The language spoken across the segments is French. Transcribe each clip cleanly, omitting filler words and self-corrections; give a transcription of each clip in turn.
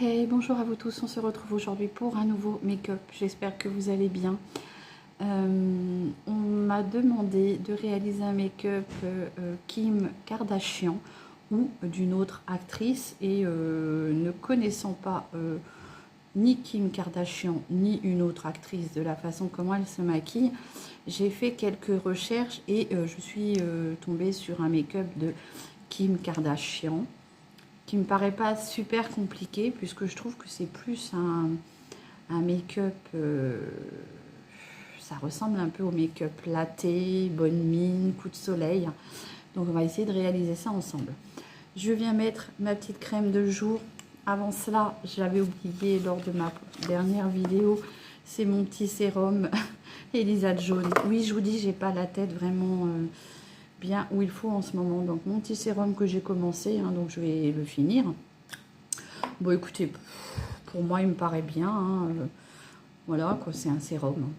Hey hey, bonjour à vous tous, on se retrouve aujourd'hui pour un nouveau make-up, j'espère que vous allez bien. On m'a demandé de réaliser un make-up Kim Kardashian ou d'une autre actrice et ne connaissant pas ni Kim Kardashian ni une autre actrice de la façon comment elle se maquille, j'ai fait quelques recherches et je suis tombée sur un make-up de Kim Kardashian qui me paraît pas super compliqué puisque je trouve que c'est plus un make-up, ça ressemble un peu au make-up latte, bonne mine, coup de soleil. Donc on va essayer de réaliser ça ensemble. Je viens mettre ma petite crème de jour. Avant cela, je l'avais oublié lors de ma dernière vidéo, c'est mon petit sérum Elisa Jaune. Oui, je vous dis, j'ai pas la tête vraiment bien où il faut en ce moment. Donc mon petit sérum que j'ai commencé, hein, donc je vais le finir. Bon écoutez, pour moi il me paraît bien, hein, voilà quoi, c'est un sérum,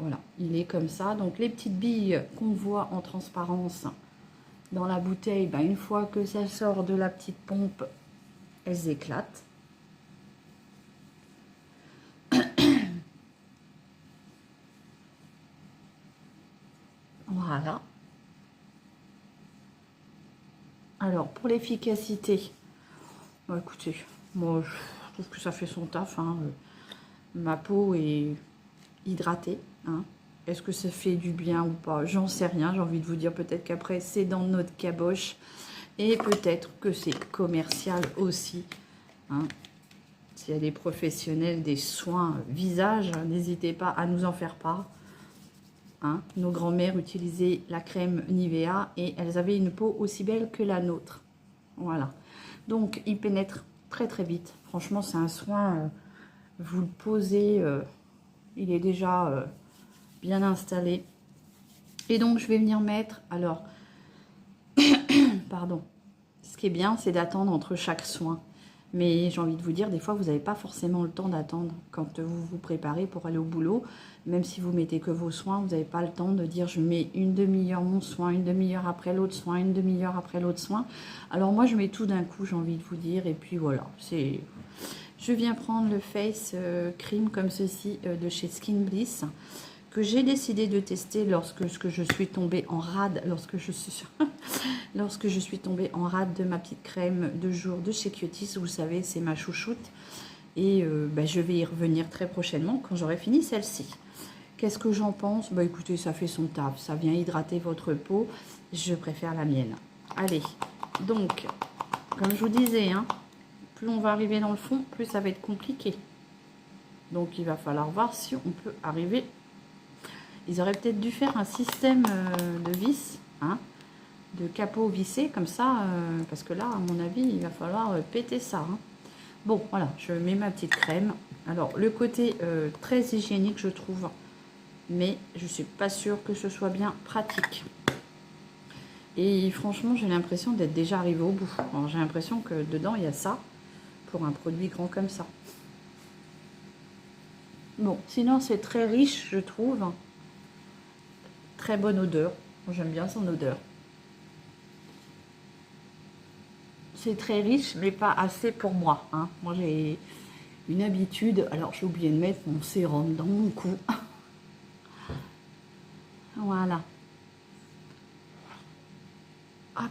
voilà, il est comme ça. Donc les petites billes qu'on voit en transparence dans la bouteille, ben, une fois que ça sort de la petite pompe, elles éclatent. Voilà. Alors pour l'efficacité, bon, écoutez, moi je trouve que ça fait son taf, hein. Ma peau est hydratée, hein. Est-ce que ça fait du bien ou pas? J'en sais rien, j'ai envie de vous dire, peut-être qu'après c'est dans notre caboche et peut-être que c'est commercial aussi, hein. S'il y a des professionnels des soins visage, n'hésitez pas à nous en faire part, hein. Nos grands-mères utilisaient la crème Nivea et elles avaient une peau aussi belle que la nôtre, voilà. Donc il pénètre très très vite, franchement c'est un soin, vous le posez, il est déjà bien installé. Et donc je vais venir mettre, alors pardon, ce qui est bien c'est d'attendre entre chaque soin, mais j'ai envie de vous dire, des fois vous n'avez pas forcément le temps d'attendre quand vous vous préparez pour aller au boulot. Même si vous mettez que vos soins, vous n'avez pas le temps de dire je mets une demi-heure mon soin, une demi-heure après l'autre soin, une demi-heure après l'autre soin. Alors moi je mets tout d'un coup, j'ai envie de vous dire, et puis voilà, c'est... Je viens prendre le face cream comme ceci de chez Skin Bliss, que j'ai décidé de tester lorsque je suis tombée en rade, lorsque je suis tombée en rade de ma petite crème de jour de chez Cuties. Vous savez, c'est ma chouchoute. Et ben, je vais y revenir très prochainement quand j'aurai fini celle-ci. Qu'est-ce que j'en pense? Bah écoutez, ça fait son taf, ça vient hydrater votre peau. Je préfère la mienne. Allez, donc, comme je vous disais, hein, plus on va arriver dans le fond, plus ça va être compliqué. Donc il va falloir voir si on peut arriver. Ils auraient peut-être dû faire un système de vis, hein, de capot vissé comme ça, parce que là, à mon avis, il va falloir péter ça, hein. Bon, voilà, je mets ma petite crème. Alors, le côté très hygiénique, je trouve, mais je suis pas sûre que ce soit bien pratique. Et franchement, j'ai l'impression d'être déjà arrivée au bout. J'ai l'impression que dedans, il y a ça, pour un produit grand comme ça. Bon, sinon, c'est très riche, je trouve. Très bonne odeur. J'aime bien son odeur. C'est très riche, mais pas assez pour moi, hein. Moi, j'ai une habitude. Alors, j'ai oublié de mettre mon sérum dans mon cou. Voilà. Hop.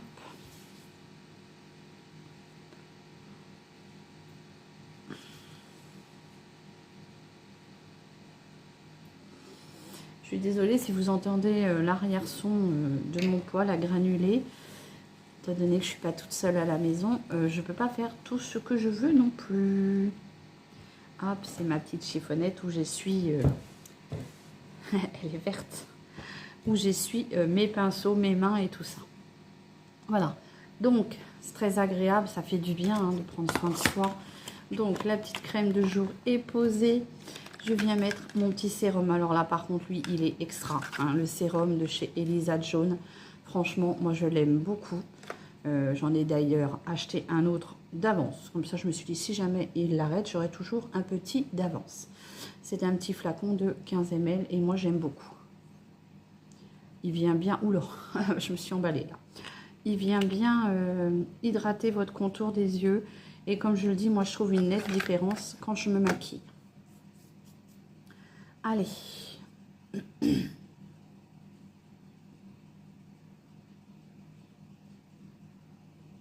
Je suis désolée si vous entendez l'arrière-son de mon poêle à granuler. Étant donné que je ne suis pas toute seule à la maison, je ne peux pas faire tout ce que je veux non plus. Hop, c'est ma petite chiffonnette où j'essuie... elle est verte. Où j'essuie mes pinceaux, mes mains et tout ça. Voilà. Donc, c'est très agréable. Ça fait du bien, hein, de prendre soin de soi. Donc, la petite crème de jour est posée. Je viens mettre mon petit sérum. Alors là, par contre, lui, il est extra, hein, le sérum de chez Elisa Jaune. Franchement, moi, je l'aime beaucoup. J'en ai d'ailleurs acheté un autre d'avance. Comme ça, je me suis dit, si jamais il l'arrête, j'aurai toujours un petit d'avance. C'est un petit flacon de 15 ml et moi, j'aime beaucoup. Il vient bien... Oula, je me suis emballée là. Il vient bien hydrater votre contour des yeux Et comme je le dis, moi je trouve une nette différence quand je me maquille. Allez.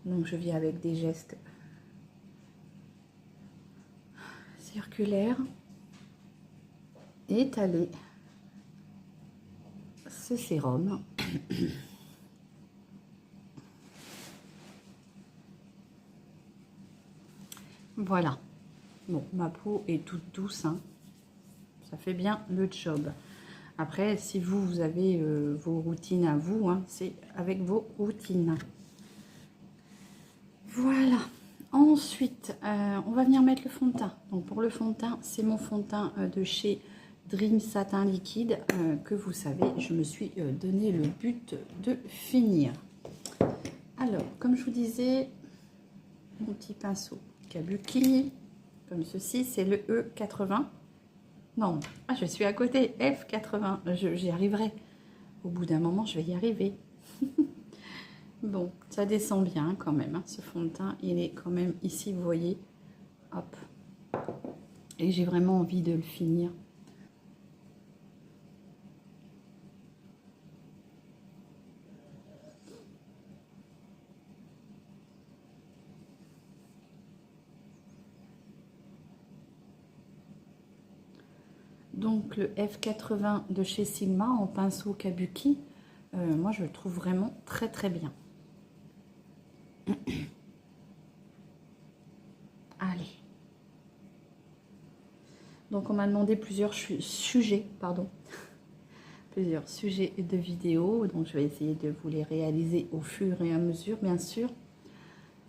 Donc je viens avec des gestes circulaires. Étaler ce sérum. Voilà. Bon, ma peau est toute douce, hein. Ça fait bien le job. Après, si vous avez vos routines à vous, hein, c'est avec vos routines. Voilà. Ensuite, on va venir mettre le fond de teint. Donc pour le fond de teint, c'est mon fond de teint de chez Dream Satin Liquide que vous savez, je me suis donné le but de finir. Alors, comme je vous disais, mon petit pinceau Kabuki, comme ceci, c'est le E80. Non, ah, je suis à côté, F80. J'y arriverai. Au bout d'un moment, je vais y arriver. Bon, ça descend bien quand même, hein, ce fond de teint. Il est quand même ici, vous voyez. Hop. Et j'ai vraiment envie de le finir. Donc le F80 de chez Sigma en pinceau Kabuki, moi je le trouve vraiment très très bien. Allez. Donc on m'a demandé plusieurs sujets, pardon, plusieurs sujets de vidéos. Donc je vais essayer de vous les réaliser au fur et à mesure, bien sûr,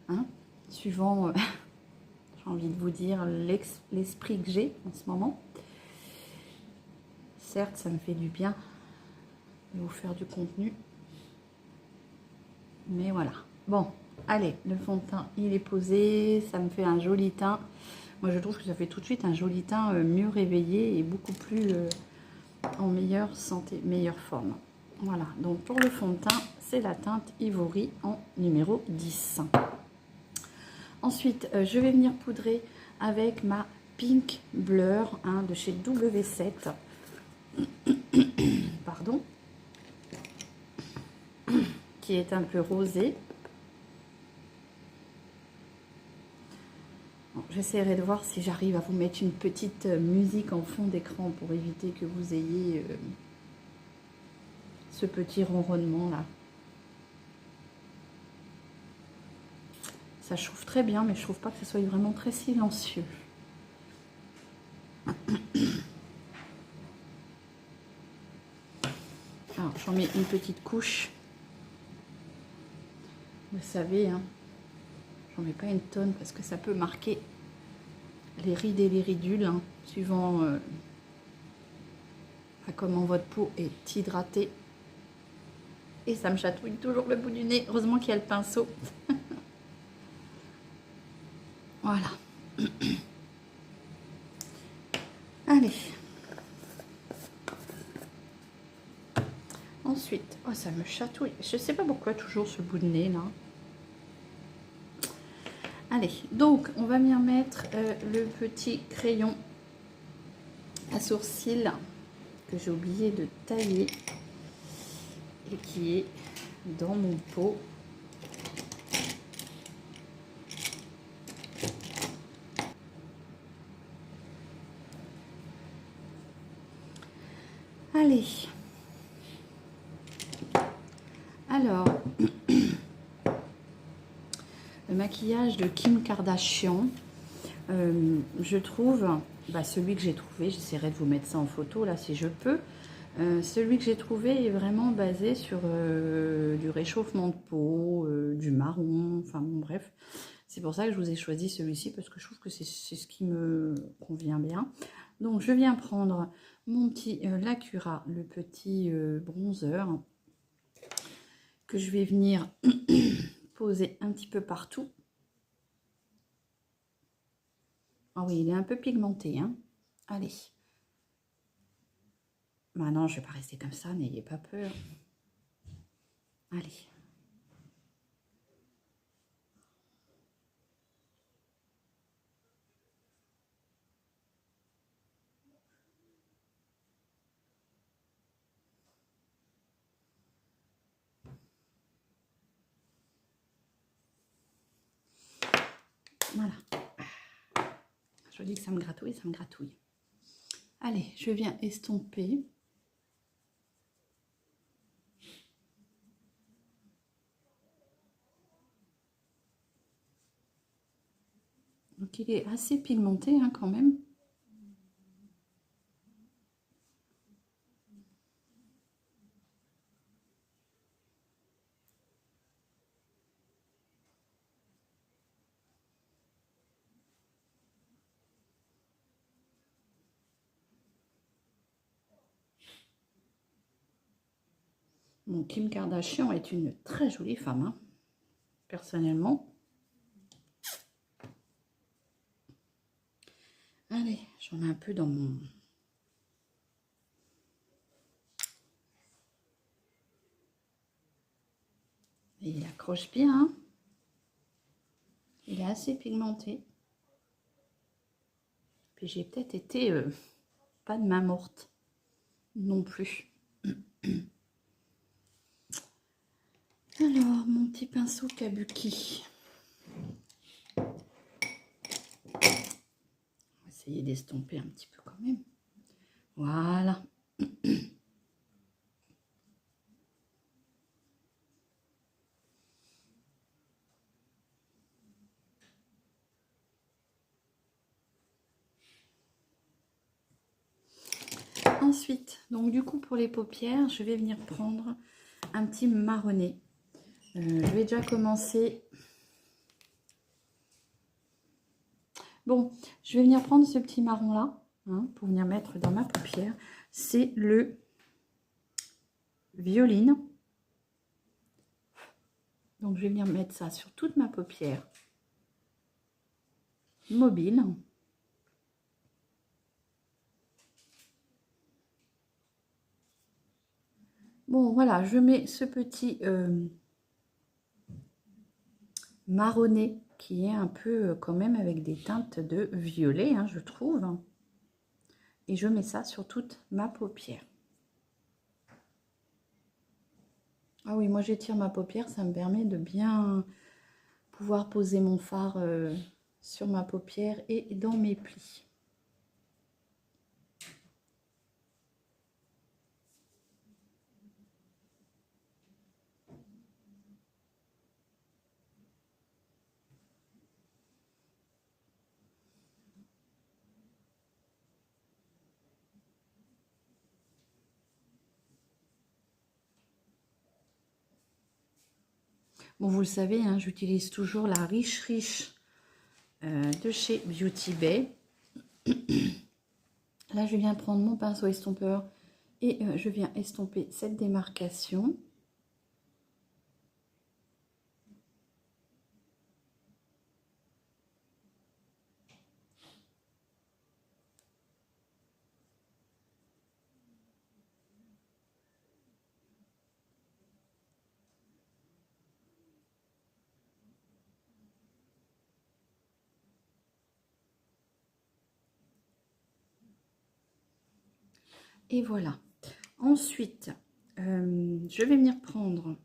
hein, suivant, j'ai envie de vous dire, l'esprit que j'ai en ce moment. Certes, ça me fait du bien de vous faire du contenu, mais voilà. Bon, allez, le fond de teint, il est posé, ça me fait un joli teint. Moi, je trouve que ça fait tout de suite un joli teint mieux réveillé et beaucoup plus en meilleure santé, meilleure forme. Voilà, donc pour le fond de teint, c'est la teinte Ivory en numéro 10. Ensuite, je vais venir poudrer avec ma Pink Blur hein, de chez W7. Pardon. Qui est un peu rosé. Bon, j'essaierai de voir si j'arrive à vous mettre une petite musique en fond d'écran pour éviter que vous ayez ce petit ronronnement là. Ça chauffe très bien, mais je trouve pas que ce soit vraiment très silencieux. Alors, j'en mets une petite couche. Vous savez, hein, j'en mets pas une tonne parce que ça peut marquer les rides et les ridules, hein, suivant comment votre peau est hydratée. Et ça me chatouille toujours le bout du nez. Heureusement qu'il y a le pinceau. Voilà. Allez. Ensuite, oh, ça me chatouille. Je sais pas pourquoi toujours ce bout de nez là. Allez, donc on va venir mettre le petit crayon à sourcils que j'ai oublié de tailler et qui est dans mon pot. Allez. Alors, le maquillage de Kim Kardashian, je trouve, celui que j'ai trouvé, j'essaierai de vous mettre ça en photo là si je peux. Celui que j'ai trouvé est vraiment basé sur du réchauffement de peau, du marron, enfin bon bref. C'est pour ça que je vous ai choisi celui-ci parce que je trouve que c'est ce qui me convient bien. Donc je viens prendre mon petit Lacura, le petit bronzer que je vais venir poser un petit peu partout. Ah oui, il est un peu pigmenté, hein. Allez. Maintenant, je ne vais pas rester comme ça, n'ayez pas peur. Allez. Voilà. Je dis que ça me gratouille, ça me gratouille. Allez, je viens estomper. Donc il est assez pigmenté hein, quand même. Bon, Kim Kardashian est une très jolie femme, hein, personnellement. Allez, j'en ai un peu dans mon... Et il accroche bien, hein. Il est assez pigmenté. Puis j'ai peut-être été pas de main morte non plus. Alors, mon petit pinceau kabuki. On va essayer d'estomper un petit peu quand même. Voilà. Ensuite, donc du coup pour les paupières, je vais venir prendre un petit marronné. Je vais déjà commencer. Bon, je vais venir prendre ce petit marron là, hein, pour venir mettre dans ma paupière. C'est le Violine. Donc je vais venir mettre ça sur toute ma paupière mobile. Bon voilà, je mets ce petit marronné qui est un peu quand même avec des teintes de violet, hein, je trouve. Et je mets ça sur toute ma paupière. Ah oui, moi j'étire ma paupière, ça me permet de bien pouvoir poser mon fard sur ma paupière et dans mes plis. Bon, vous le savez, hein, j'utilise toujours la Riche de chez Beauty Bay. Là, je viens prendre mon pinceau estompeur et je viens estomper cette démarcation. Et voilà. Ensuite, je vais venir prendre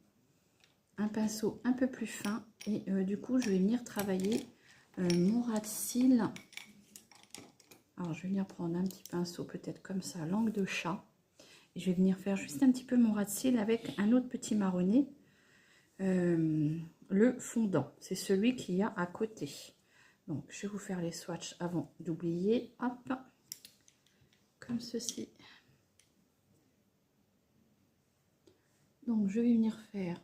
un pinceau un peu plus fin et du coup, je vais venir travailler mon ras de cils. Alors, je vais venir prendre un petit pinceau, peut-être comme ça, langue de chat. Et je vais venir faire juste un petit peu mon ras de cils avec un autre petit marronné. Le fondant, c'est celui qu'il y a à côté. Donc, je vais vous faire les swatchs avant d'oublier. Hop, comme ceci. Donc, je vais venir faire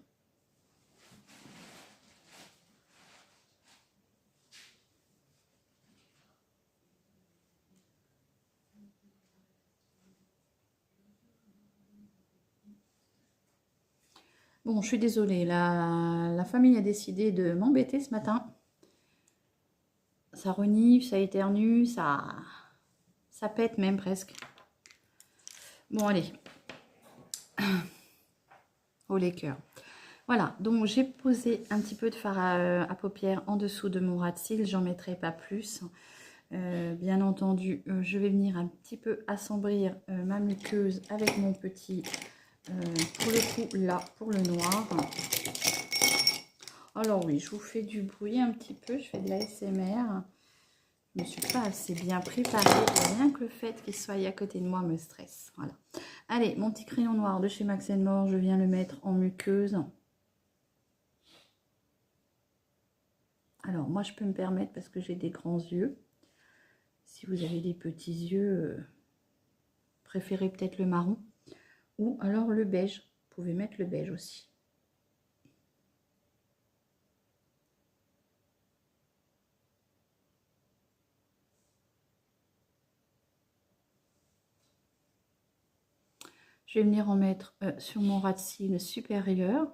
bon, je suis désolée, la famille a décidé de m'embêter ce matin. Ça renifle, ça éternue, ça pète même presque. Bon, allez. Oh les cœurs. Voilà, donc j'ai posé un petit peu de fard à paupières en dessous de mon ras de cils, j'en mettrai pas plus. Bien entendu, je vais venir un petit peu assombrir ma muqueuse avec mon petit, pour le coup là, pour le noir. Oh, Alors oui, je vous fais du bruit un petit peu, je fais de la l'ASMR. Je ne me suis pas assez bien préparée, et rien que le fait qu'il soit à côté de moi me stresse. Voilà. Allez, mon petit crayon noir de chez Max More, je viens le mettre en muqueuse. Alors moi je peux me permettre parce que j'ai des grands yeux. Si vous avez des petits yeux, préférez peut-être le marron. Ou alors le beige, vous pouvez mettre le beige aussi. Je vais venir en mettre sur mon ras de cils supérieur.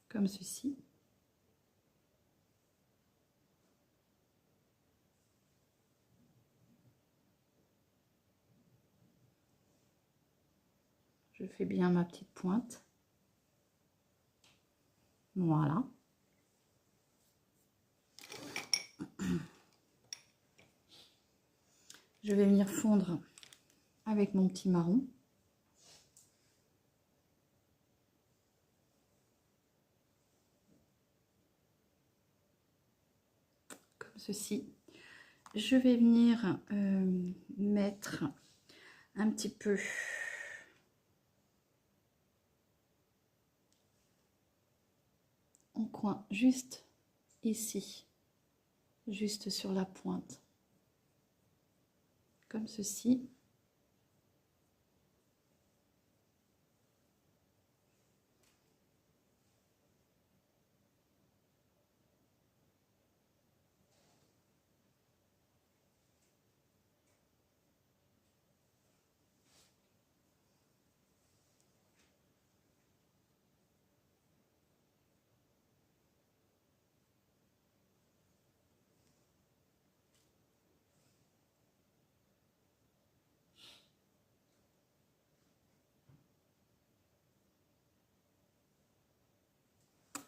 Comme ceci. Je fais bien ma petite pointe. Voilà. Je vais venir fondre avec mon petit marron. Comme ceci. Je vais venir mettre un petit peu en coin, juste ici, juste sur la pointe, comme ceci.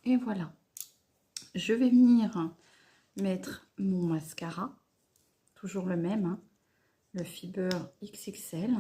Et voilà. Je vais venir mettre mon mascara, toujours le même, hein, le Fiber XXL.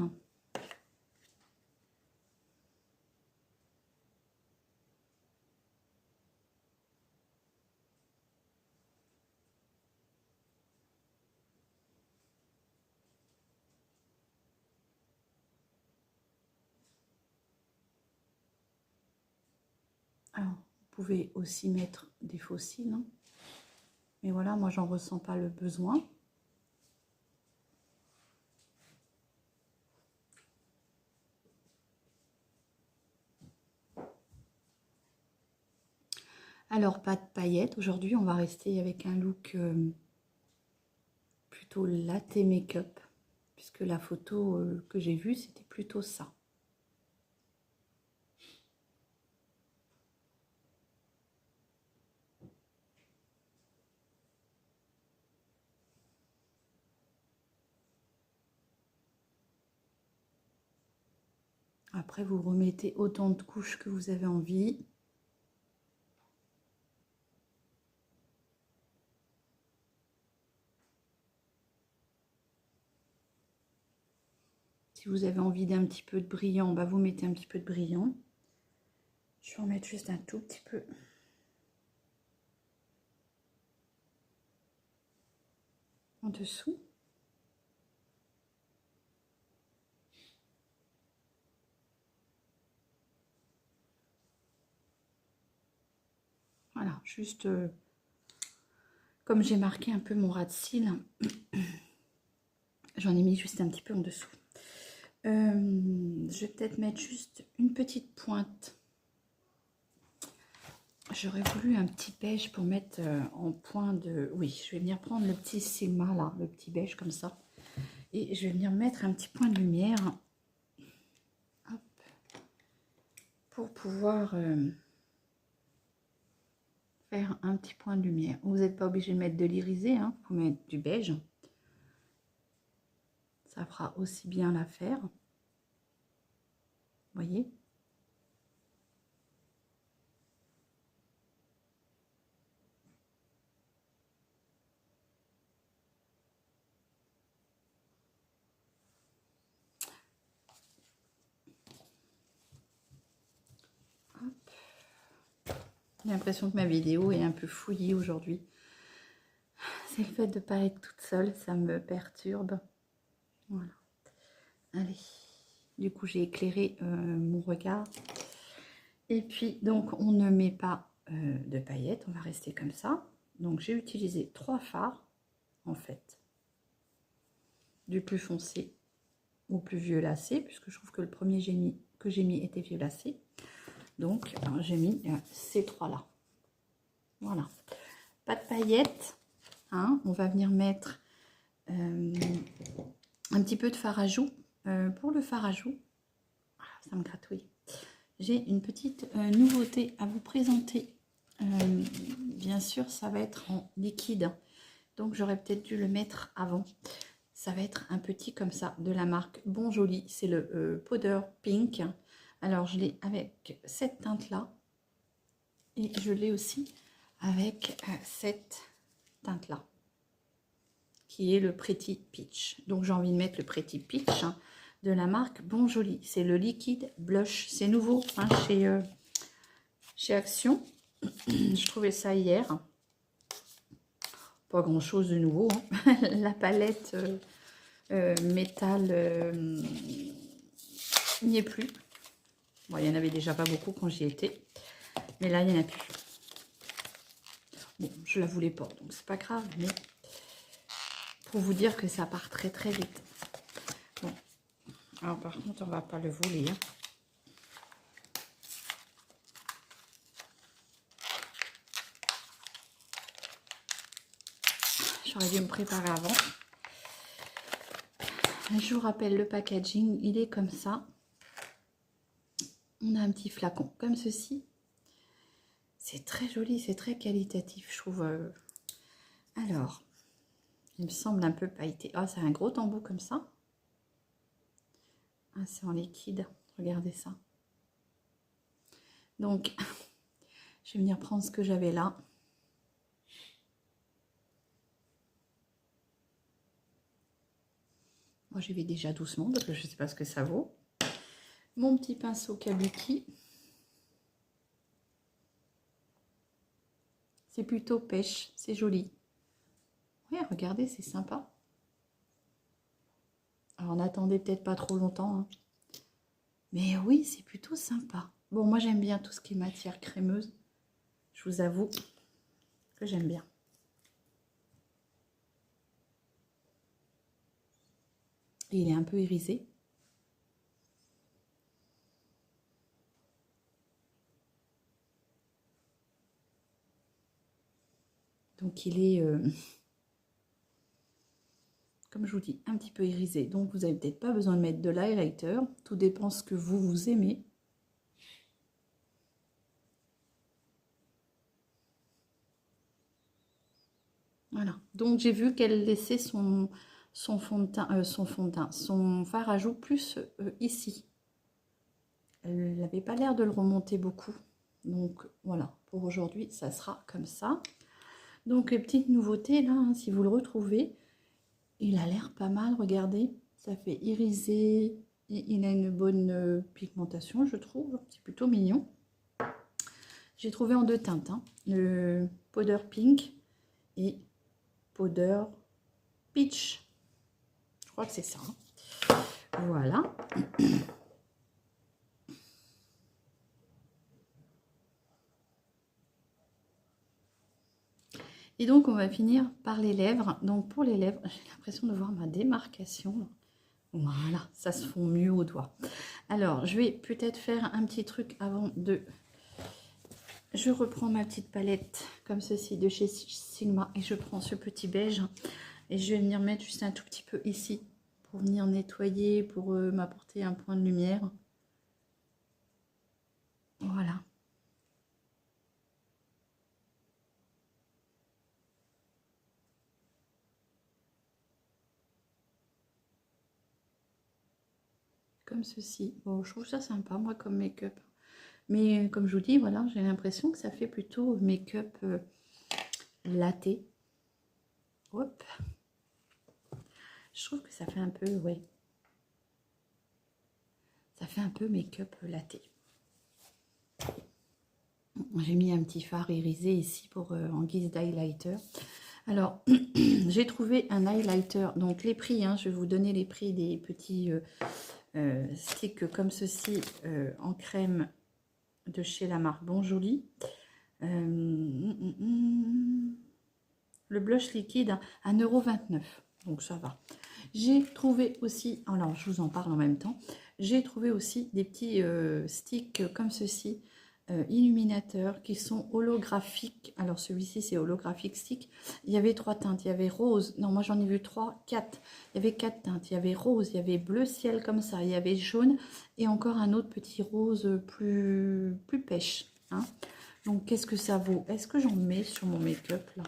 Alors, vous pouvez aussi mettre des faux cils, hein. Mais voilà, moi j'en ressens pas le besoin. Alors, pas de paillettes. Aujourd'hui, on va rester avec un look plutôt latte make-up, puisque la photo que j'ai vue, c'était plutôt ça. Après, vous remettez autant de couches que vous avez envie. Si vous avez envie d'un petit peu de brillant, bah vous mettez un petit peu de brillant. Je vais en mettre juste un tout petit peu. En dessous. Voilà, juste comme j'ai marqué un peu mon ras de cils, j'en ai mis juste un petit peu en dessous. Je vais peut-être mettre juste une petite pointe. J'aurais voulu un petit beige pour mettre en point de... Oui, je vais venir prendre le petit Sigma là, le petit beige comme ça. Et je vais venir mettre un petit point de lumière. Hop, pour pouvoir faire un petit point de lumière. Vous n'êtes pas obligé de mettre de l'irisé, hein, vous pouvez mettre du beige. Ça fera aussi bien l'affaire. Vous voyez? J'ai l'impression que ma vidéo est un peu fouillie aujourd'hui. C'est le fait de ne pas être toute seule, ça me perturbe. Voilà. Allez. Du coup, j'ai éclairé mon regard. Et puis, donc, on ne met pas de paillettes. On va rester comme ça. Donc, j'ai utilisé 3 fards, en fait. Du plus foncé au plus violacé, puisque je trouve que le premier que j'ai mis était violacé. Donc, j'ai mis ces 3-là. Voilà. Pas de paillettes. Hein. On va venir mettre un petit peu de fard à joues. Pour le fard à joues, ça me gratouille. J'ai une petite nouveauté à vous présenter. Bien sûr, ça va être en liquide. Donc, j'aurais peut-être dû le mettre avant. Ça va être un petit comme ça, de la marque Bon Joli. C'est le Powder Pink. Alors, je l'ai avec cette teinte-là. Et je l'ai aussi avec cette teinte-là, qui est le Pretty Peach. Donc, j'ai envie de mettre le Pretty Peach de la marque Bon Joli. C'est le liquide blush. C'est nouveau hein, chez Action. Je trouvais ça hier. Pas grand chose de nouveau. Hein. La palette métal n'y est plus. Bon, il n'y en avait déjà pas beaucoup quand j'y étais. Mais là, il n'y en a plus. Bon, je la voulais pas, donc c'est pas grave. Mais pour vous dire que ça part très très vite. Bon. Alors par contre, on va pas le voler. Hein. J'aurais dû me préparer avant. Je vous rappelle le packaging, il est comme ça. On a un petit flacon comme ceci. C'est très joli, c'est très qualitatif, je trouve. Alors, il me semble un peu pailleté. Ah, c'est un gros embout comme ça. Ah, c'est en liquide. Regardez ça. Donc, je vais venir prendre ce que j'avais là. Moi, j'y vais déjà doucement parce que je ne sais pas ce que ça vaut. Mon petit pinceau kabuki. C'est plutôt pêche, c'est joli. Ouais, regardez, c'est sympa. Alors, n'attendez peut-être pas trop longtemps. Hein. Mais oui, c'est plutôt sympa. Bon, moi, j'aime bien tout ce qui est matière crémeuse. Je vous avoue que j'aime bien. Et il est un peu irisé. Donc, il est, comme je vous dis, un petit peu irisé. Donc, vous n'avez peut-être pas besoin de mettre de l'highlighter. Tout dépend ce que vous aimez. Voilà. Donc, j'ai vu qu'elle laissait son fond de teint, son fard à joues plus ici. Elle n'avait pas l'air de le remonter beaucoup. Donc, voilà. Pour aujourd'hui, ça sera comme ça. Donc, petite nouveauté, là, hein, si vous le retrouvez, il a l'air pas mal, regardez. Ça fait iriser et il a une bonne pigmentation, je trouve. C'est plutôt mignon. J'ai trouvé en 2 teintes, hein, le Powder Pink et Powder Peach. Je crois que c'est ça. Hein. Voilà. Et donc, on va finir par les lèvres. Donc, pour les lèvres, j'ai l'impression de voir ma démarcation. Voilà, ça se fond mieux au doigt. Alors, je vais peut-être faire un petit truc avant de... Je reprends ma petite palette comme ceci de chez Sigma et je prends ce petit beige. Et je vais venir mettre juste un tout petit peu ici pour venir nettoyer, pour m'apporter un point de lumière. Voilà. Comme ceci. Bon, je trouve ça sympa, moi, comme make-up. Mais comme je vous dis, voilà, j'ai l'impression que ça fait plutôt make-up latte. Hop. Je trouve que ça fait un peu, ouais. Ça fait un peu make-up latte. J'ai mis un petit fard irisé ici pour en guise d'highlighter. Alors, j'ai trouvé un highlighter. Donc, les prix, hein, je vais vous donner les prix des petits sticks comme ceci en crème de chez la marque Bonjoli. Le blush liquide à 1,29 €. Donc, ça va. J'ai trouvé aussi, alors je vous en parle en même temps, j'ai trouvé aussi des petits sticks comme ceci, illuminateurs qui sont holographiques. Alors celui-ci c'est holographique stick. Il y avait 3 teintes, il y avait rose, non moi j'en ai vu 3, 4. Il y avait 4 teintes, il y avait rose, il y avait bleu ciel comme ça, il y avait jaune et encore un autre petit rose plus pêche. Hein. Donc qu'est-ce que ça vaut? Est-ce que j'en mets sur mon make-up là?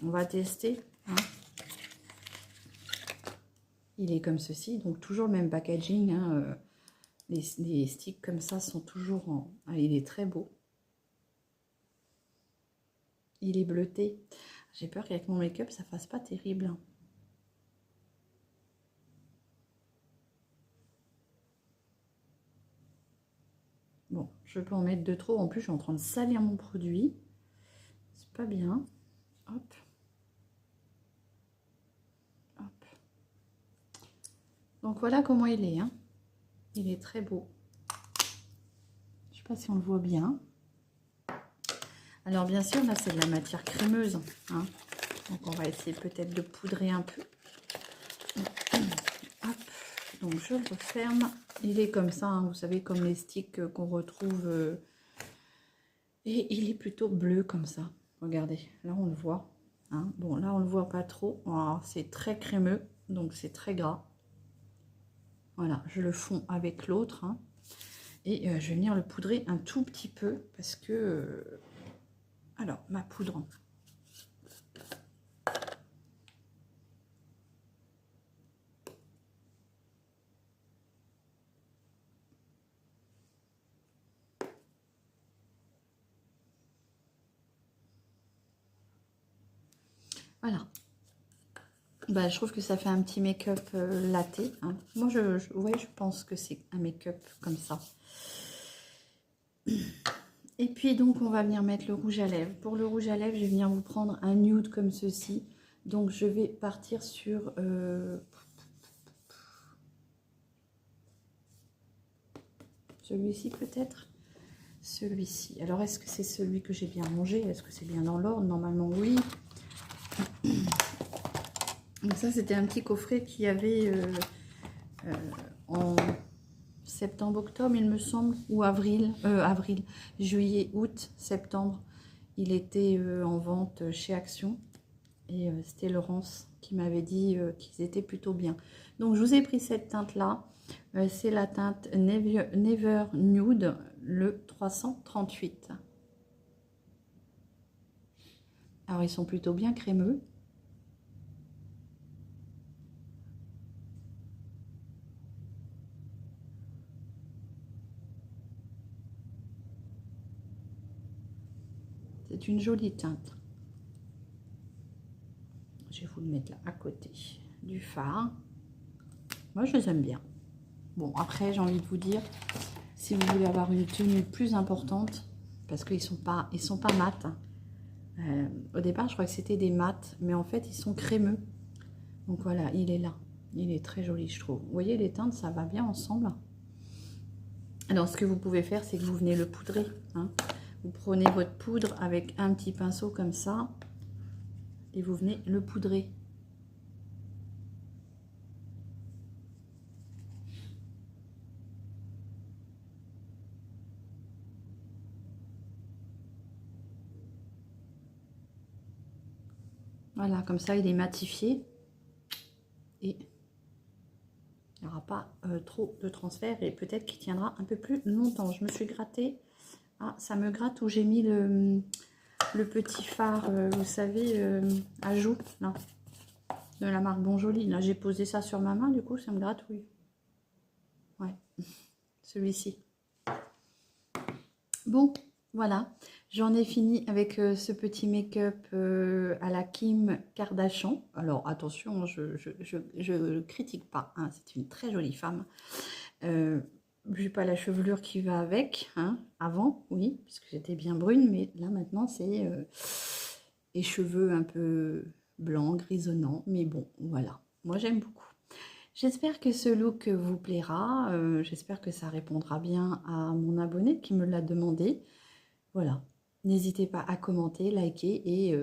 On va tester. Hein. Il est comme ceci, donc toujours le même packaging. Hein, les sticks comme ça sont toujours en... Ah, il est très beau. Il est bleuté. J'ai peur qu'avec mon make-up, ça fasse pas terrible. Hein. Bon, je peux en mettre de trop. En plus, je suis en train de salir mon produit. C'est pas bien. Hop. Hop. Donc voilà comment il est. Hein. Il est très beau. Je sais pas si on le voit bien. Alors bien sûr, là c'est de la matière crémeuse. Hein. Donc on va essayer peut-être de poudrer un peu. Hop. Donc je le referme. Il est comme ça, hein, vous savez, comme les sticks qu'on retrouve. Et il est plutôt bleu comme ça. Regardez, là on le voit. Hein. Bon, là on le voit pas trop. Oh, c'est très crémeux, donc c'est très gras. Voilà, je le fonds avec l'autre. Hein. Et je vais venir le poudrer un tout petit peu parce que... alors, ma poudre. Voilà. Bah, je trouve que ça fait un petit make-up latte. Hein. Moi, ouais, je pense que c'est un make-up comme ça. Et puis, donc, on va venir mettre le rouge à lèvres. Pour le rouge à lèvres, je vais venir vous prendre un nude comme ceci. Donc, je vais partir sur... celui-ci peut-être. Celui-ci. Alors, est-ce que c'est celui que j'ai bien rangé? Est-ce que c'est bien dans l'ordre? Normalement, oui. Donc ça, c'était un petit coffret qu'il y avait en septembre-octobre, il me semble, ou avril, juillet, août, septembre. Il était en vente chez Action. Et c'était Laurence qui m'avait dit qu'ils étaient plutôt bien. Donc, je vous ai pris cette teinte-là. C'est la teinte Never Nude, le 338. Alors, ils sont plutôt bien crémeux. C'est une jolie teinte. Je vais vous le mettre là à côté du fard. Moi, je les aime bien. Bon, après, j'ai envie de vous dire, si vous voulez avoir une tenue plus importante, parce qu'ils sont pas mat. Hein. Au départ, je crois que c'était des mats, mais en fait, ils sont crémeux. Donc voilà, il est là. Il est très joli, je trouve. Vous voyez, les teintes, ça va bien ensemble. Alors, ce que vous pouvez faire, c'est que vous venez le poudrer. Hein. Vous prenez votre poudre avec un petit pinceau comme ça, et vous venez le poudrer. Voilà, comme ça, il est matifié. Et il n'y aura pas trop de transfert. Et peut-être qu'il tiendra un peu plus longtemps. Je me suis grattée. Ah, ça me gratte où j'ai mis le petit fard, vous savez, à joues, là, de la marque Bonjoli. Là, j'ai posé ça sur ma main, du coup, ça me gratouille. Ouais, celui-ci. Bon, voilà. J'en ai fini avec ce petit make-up à la Kim Kardashian. Alors, attention, je critique pas. Hein, c'est une très jolie femme. J'ai pas la chevelure qui va avec, hein. Avant, oui, parce que j'étais bien brune, mais là maintenant c'est les cheveux un peu blancs, grisonnants, mais bon, voilà. Moi j'aime beaucoup. J'espère que ce look vous plaira, j'espère que ça répondra bien à mon abonné qui me l'a demandé. Voilà, n'hésitez pas à commenter, liker et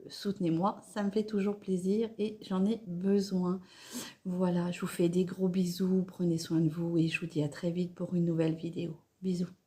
soutenez-moi, ça me fait toujours plaisir et j'en ai besoin. Voilà, je vous fais des gros bisous, prenez soin de vous et je vous dis à très vite pour une nouvelle vidéo. Bisous.